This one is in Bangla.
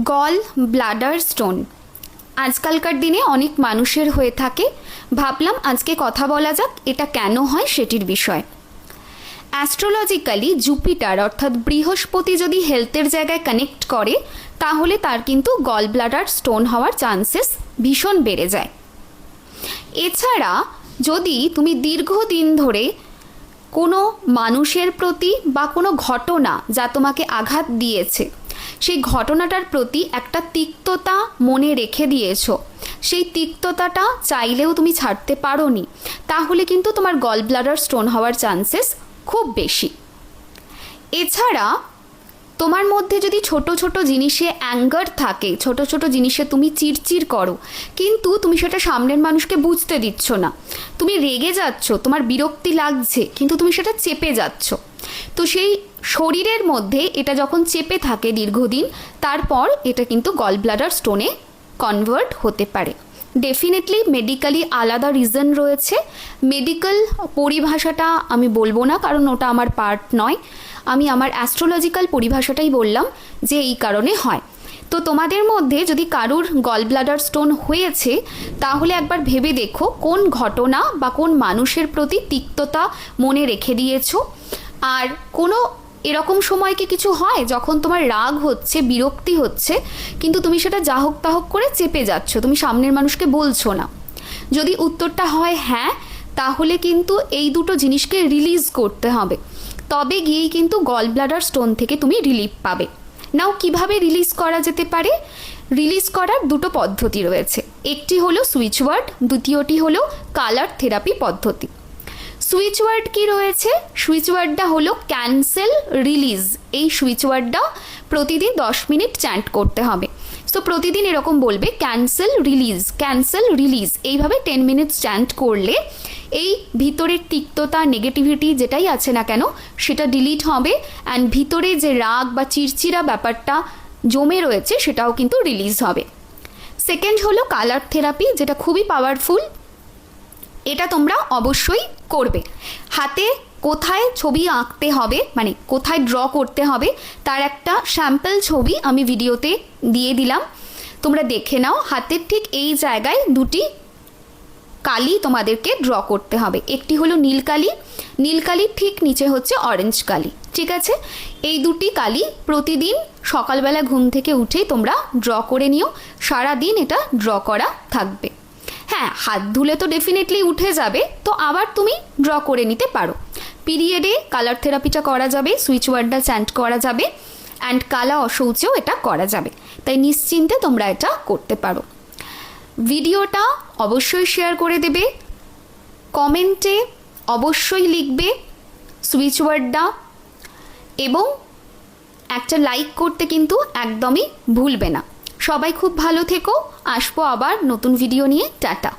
গল ব্লাডার স্টোন আজকালকার দিনে অনেক মানুষের হয়ে থাকে। ভাবলাম আজকে কথা বলা যাক এটা কেন হয় সেটির বিষয়। অ্যাস্ট্রোলজিক্যালি জুপিটার অর্থাৎ বৃহস্পতি যদি হেলথের জায়গায় কানেক্ট করে তাহলে তার কিন্তু গল ব্লাডার স্টোন হওয়ার চান্সেস ভীষণ বেড়ে যায়। এছাড়া যদি তুমি দীর্ঘদিন ধরে কোনো মানুষের প্রতি বা কোনো ঘটনা যা তোমাকে আঘাত দিয়েছে সেই ঘটনাটার প্রতি একটা তিক্ততা মনে রেখে দিয়েছো, সেই তিক্ততাটা চাইলেও তুমি ছাড়তে পারোনি, তাহলে কিন্তু তোমার গল ব্লাডার স্টোন হওয়ার চান্সেস খুব বেশি। এছাড়া তোমার মধ্যে যদি ছোট ছোট জিনিসে অ্যাঙ্গার থাকে, ছোট ছোট জিনিসে তুমি চিড়চিড় করো কিন্তু তুমি সেটা সামনের মানুষকে বুঝতে দিচ্ছ না, তুমি রেগে যাচ্ছ, তোমার বিরক্তি লাগছে কিন্তু তুমি সেটা চেপে যাচ্ছ, তো সেই শরীরের মধ্যে এটা যখন চেপে থাকে দীর্ঘদিন, তারপর এটা কিন্তু গল ব্লাডার স্টোনে কনভার্ট হতে পারে। ডেফিনেটলি মেডিকেলি আলাদা রিজন রয়েছে। মেডিকেল পরিভাষাটা আমি বলবো না, কারণ ওটা আমার পার্ট নয়। আমি আমার অ্যাস্ট্রোলজিক্যাল পরিভাষাটাই বললাম যে এই কারণে হয়। তো তোমাদের মধ্যে যদি কারুর গল ব্লাডার স্টোন হয়েছে তাহলে একবার ভেবে দেখো কোন ঘটনা বা কোন মানুষের প্রতি তিক্ততা মনে রেখে দিয়েছো। আর কোনো এরকম সময় কি কিছু হয় যখন তোমার রাগ হচ্ছে, বিরক্তি হচ্ছে, কিন্তু তুমি সেটা যা হোক তা হোক করে চেপে যাচ্ছ, তুমি সামনের মানুষকে বলছো না? যদি উত্তরটা হয় হ্যাঁ, তাহলে কিন্তু এই দুটো জিনিসকে রিলিজ করতে হবে, তবে গিয়েই কিন্তু গল ব্লাডার স্টোন থেকে তুমি রিলিফ পাবে। নাও কিভাবে রিলিজ করা যেতে পারে? রিলিজ করার দুটো পদ্ধতি রয়েছে, একটি হলো সুইচ ওয়ার্ড, দ্বিতীয়টি হলো কালার থেরাপি পদ্ধতি। সুইচ ওয়ার্ড কি রয়েছে? সুইচ ওয়ার্ডটা হলো ক্যান্সেল রিলিজ। এই সুইচ ওয়ার্ডটা প্রতিদিন 10 মিনিট চ্যান্ট করতে হবে। সো প্রতিদিন এরকম বলবে ক্যান্সেল রিলিজ, ক্যান্সেল রিলিজ, এইভাবে 10 মিনিটস চ্যান্ট করলে এই ভিতরের তিক্ততা, নেগেটিভিটি যেটাই আছে না কেন সেটা ডিলিট হবে, অ্যান্ড ভিতরে যে রাগ বা চিড়চিড়া ব্যাপারটা জমে রয়েছে সেটাও কিন্তু রিলিজ হবে। সেকেন্ড হলো কালার থেরাপি, যেটা খুবই পাওয়ারফুল। এটা তোমরা অবশ্যই করবে। হাতে কোথায় ছবি আঁকতে হবে, মানে কোথায় ড্র করতে হবে, তার একটা স্যাম্পল ছবি আমি ভিডিওতে দিয়ে দিলাম, তোমরা দেখে নাও। হাতের ঠিক এই জায়গায় দুটি কালি তোমাদেরকে ড্র করতে হবে, একটি হলো নীল কালি, নীল কালির ঠিক নিচে হচ্ছে অরেঞ্জ কালি, ঠিক আছে? এই দুটি কালি প্রতিদিন সকালবেলা ঘুম থেকে উঠেই তোমরা ড্র করে নিও, সারা দিন এটা ড্র করা থাকবে। হ্যাঁ, হাত ধুলে তো ডেফিনেটলি উঠে যাবে, তো আবার তুমি ড্র করে নিতে পারো। পিরিয়ডে কালার থেরাপিটা করা যাবে, সুইচ ওয়ার্ডটা চ্যান্ট করা যাবে, অ্যান্ড কালা অশৌচেও এটা করা যাবে, তাই নিশ্চিন্তে তোমরা এটা করতে পারো। ভিডিওটা অবশ্যই শেয়ার করে দেবে, কমেন্টে অবশ্যই লিখবে সুইচ ওয়ার্ডটা, এবং একটা লাইক করতে কিন্তু একদমই ভুলবে না। সবাই খুব ভালো থেকো, আসবো আবার নতুন ভিডিও নিয়ে। টাটা।